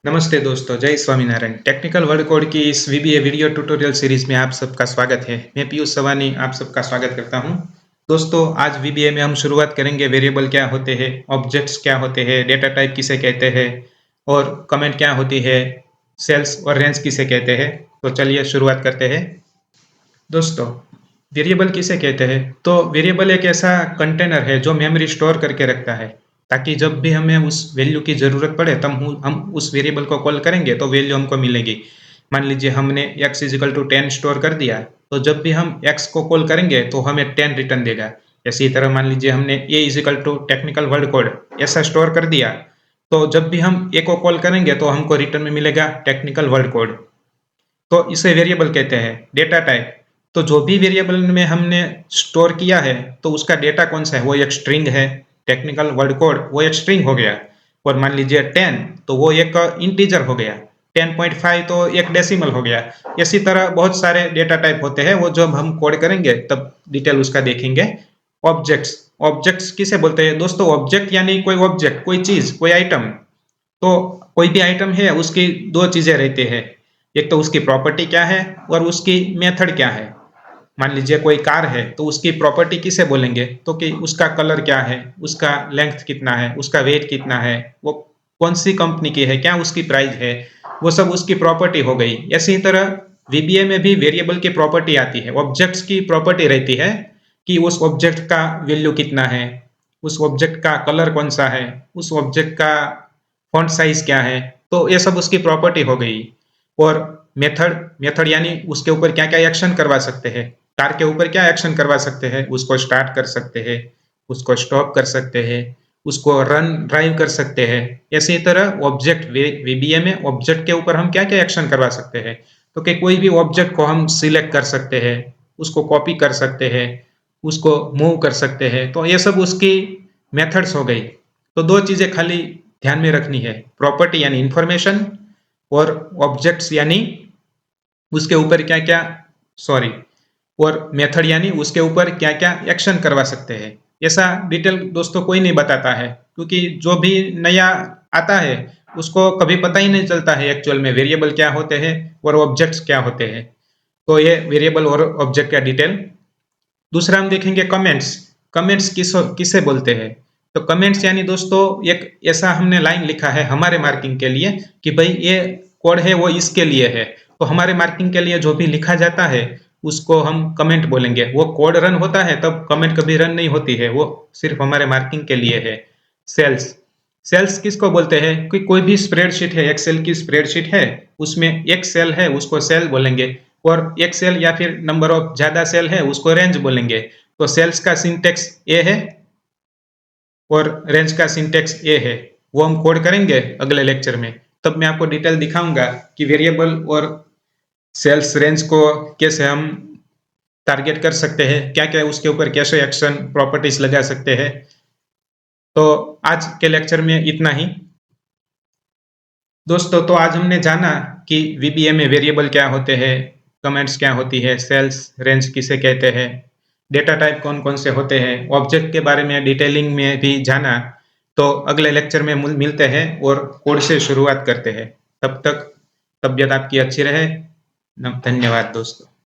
नमस्ते दोस्तों, जय स्वामीनारायण। टेक्निकल वर्ड कोड की इस वीबीए वीडियो ट्यूटोरियल सीरीज में आप सबका स्वागत है। मैं पीयूष सवानी आप सबका स्वागत करता हूं। दोस्तों, आज वीबीए में हम शुरुआत करेंगे वेरिएबल क्या होते हैं, ऑब्जेक्ट्स क्या होते हैं, डेटा टाइप किसे कहते हैं और कमेंट क्या होती है, सेल्स और रेंज किसे कहते हैं। तो चलिए शुरुआत करते हैं। दोस्तों, वेरिएबल किसे कहते हैं? तो वेरिएबल एक ऐसा कंटेनर है जो मेमोरी स्टोर करके रखता है, ताकि जब भी हमें उस वैल्यू की ज़रूरत पड़े तब हम उस वेरिएबल को कॉल करेंगे तो वैल्यू हमको मिलेगी। मान लीजिए हमने x इजिकल टू 10 स्टोर कर दिया, तो जब भी हम x को कॉल करेंगे तो हमें 10 रिटर्न देगा। इसी तरह मान लीजिए हमने a इजिकल टू टेक्निकल वर्ड कोड ऐसा स्टोर कर दिया, तो जब भी हम a को कॉल करेंगे तो हमको रिटर्न में मिलेगा टेक्निकल वर्ड कोड। तो इसे वेरिएबल कहते हैं। डेटा टाइप, तो जो भी वेरिएबल में हमने स्टोर किया है तो उसका डेटा कौन सा है, वो एक स्ट्रिंग है। टेक्निकल वर्ड कोड वो एक स्ट्रिंग हो गया। और मान लीजिए 10 तो वो एक इंटीजर हो गया। 10.5 तो एक डेसिमल हो गया। इसी तरह बहुत सारे डेटा टाइप होते हैं, वो जब हम कोड करेंगे तब डिटेल उसका देखेंगे। ऑब्जेक्ट्स, ऑब्जेक्ट्स किसे बोलते हैं दोस्तों? ऑब्जेक्ट यानी कोई ऑब्जेक्ट, कोई चीज, कोई आइटम। तो कोई भी आइटम है उसकी दो चीजें रहती है। एक तो उसकी प्रॉपर्टी क्या है और उसकी मेथड क्या है। मान लीजिए कोई कार है तो उसकी प्रॉपर्टी किसे बोलेंगे? तो कि उसका कलर क्या है, उसका लेंथ कितना है, उसका वेट कितना है, वो कौन सी कंपनी की है, क्या उसकी प्राइस है, वो सब उसकी प्रॉपर्टी हो गई। इसी तरह वीबीए में भी वेरिएबल की प्रॉपर्टी आती है। ऑब्जेक्ट्स की प्रॉपर्टी रहती है कि उस ऑब्जेक्ट का वैल्यू कितना है, उस ऑब्जेक्ट का कलर कौन सा है, उस ऑब्जेक्ट का फॉन्ट साइज क्या है। तो ये सब उसकी प्रॉपर्टी हो गई। और मेथड, मेथड यानी उसके ऊपर क्या क्या एक्शन करवा सकते हैं। कार के ऊपर क्या एक्शन करवा सकते हैं? उसको स्टार्ट कर सकते हैं, उसको स्टॉप कर सकते हैं, उसको रन ड्राइव कर सकते हैं। इसी तरह ऑब्जेक्ट, वीबीए में ऑब्जेक्ट के ऊपर हम क्या क्या एक्शन करवा सकते हैं? तो कि कोई भी ऑब्जेक्ट को हम सिलेक्ट कर सकते हैं, उसको कॉपी कर सकते हैं, उसको मूव कर सकते हैं। तो ये सब उसकी मेथड्स हो गई। तो दो चीजें खाली ध्यान में रखनी है, प्रॉपर्टी यानी इंफॉर्मेशन, और ऑब्जेक्ट्स यानी उसके ऊपर क्या क्या, सॉरी, और मेथड यानी उसके ऊपर क्या क्या एक्शन करवा सकते हैं। ऐसा डिटेल दोस्तों कोई नहीं बताता है, क्योंकि जो भी नया आता है उसको कभी पता ही नहीं चलता है एक्चुअल में वेरिएबल क्या होते हैं और ऑब्जेक्ट्स क्या होते हैं। तो ये वेरिएबल और ऑब्जेक्ट का डिटेल। दूसरा हम देखेंगे कमेंट्स। कमेंट्स किसे बोलते हैं? तो कमेंट्स यानी दोस्तों एक ऐसा हमने लाइन लिखा है हमारे मार्किंग के लिए कि भाई ये कोड है वो इसके लिए है। तो हमारे मार्किंग के लिए जो भी लिखा जाता है उसको हम कमेंट बोलेंगे। वो कोड रन होता है तब कमेंट कभी रन नहीं होती है, वो सिर्फ हमारे मार्किंग के लिए है। सेल्स, सेल्स किसको बोलते हैं? कि कोई भी स्प्रेडशीट है, एक्सेल की स्प्रेडशीट है, उसमें एक सेल है उसको सेल बोलेंगे, और एक सेल या फिर नंबर ऑफ ज्यादा सेल है उसको रेंज बोलेंगे। तो सेल्स का सिंटेक्स ए है और रेंज का सिंटेक्स ए है। वो हम कोड करेंगे अगले लेक्चर में, तब मैं आपको डिटेल दिखाऊंगा कि वेरिएबल और सेल्स रेंज को कैसे हम टारगेट कर सकते हैं, क्या क्या उसके ऊपर कैसे एक्शन प्रॉपर्टीज लगा सकते हैं। तो आज के लेक्चर में इतना ही दोस्तों। तो आज हमने जाना कि वीबीए में वेरिएबल क्या होते हैं, कमेंट्स क्या होती है, सेल्स रेंज किसे कहते हैं, डेटा टाइप कौन कौन से होते हैं, ऑब्जेक्ट के बारे में डिटेलिंग में भी जाना। तो अगले लेक्चर में मिलते हैं और कोड से शुरुआत करते हैं। तब तक तबीयत आपकी अच्छी रहे। धन्यवाद दोस्तों।